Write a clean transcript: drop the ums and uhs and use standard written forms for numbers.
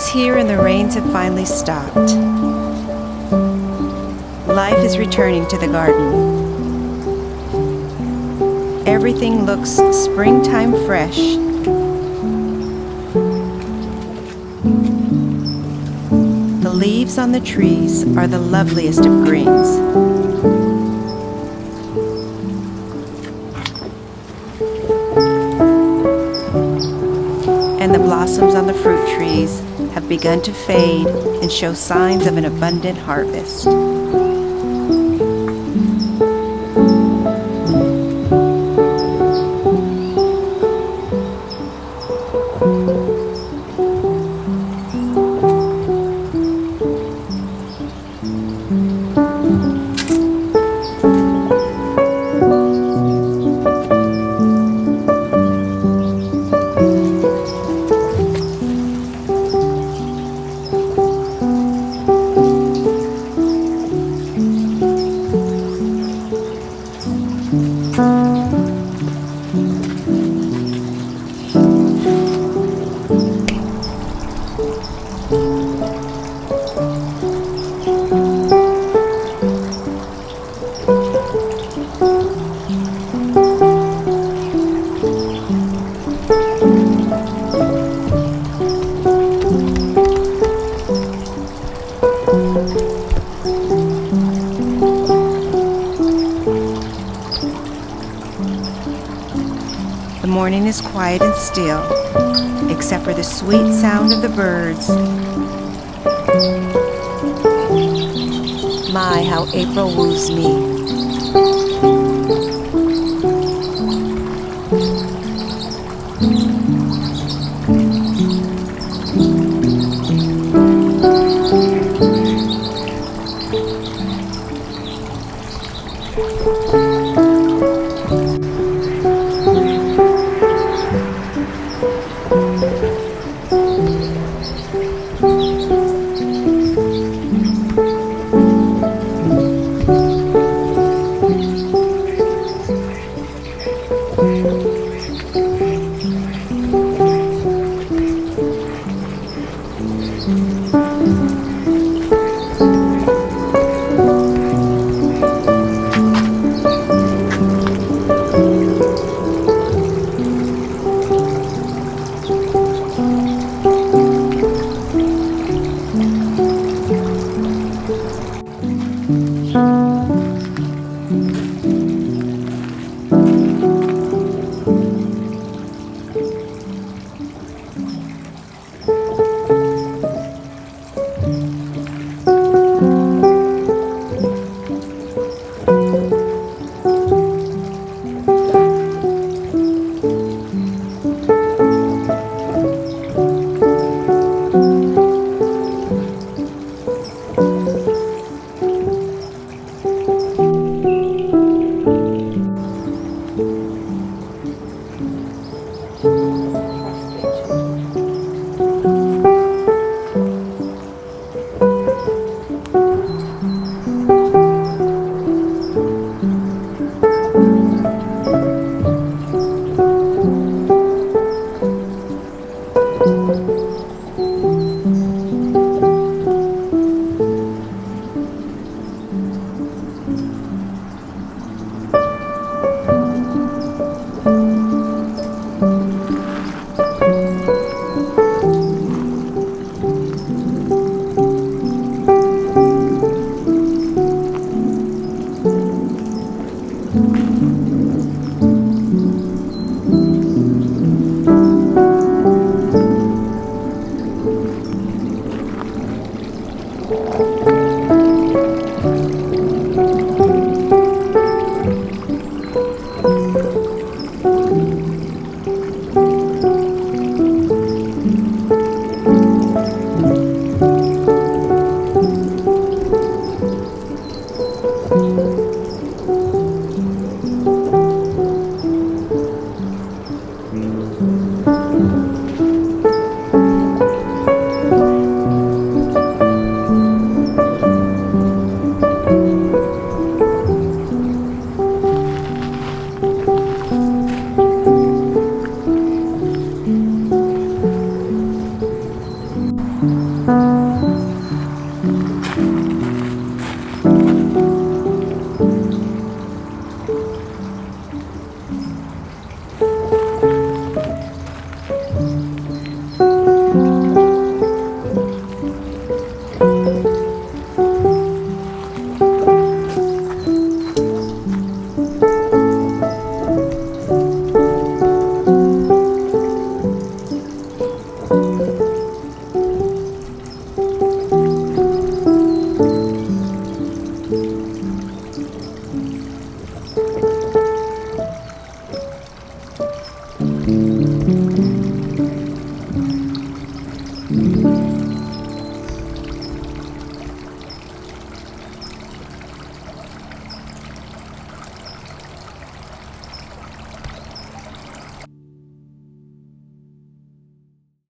is here and the rains have finally stopped. Life is returning to the garden. Everything looks springtime fresh. The leaves on the trees are the loveliest of greens. And the blossoms on the fruit trees have begun to fade and show signs of an abundant harvest. The morning is quiet and still, except for the sweet sound of the birds. My, how April woos me.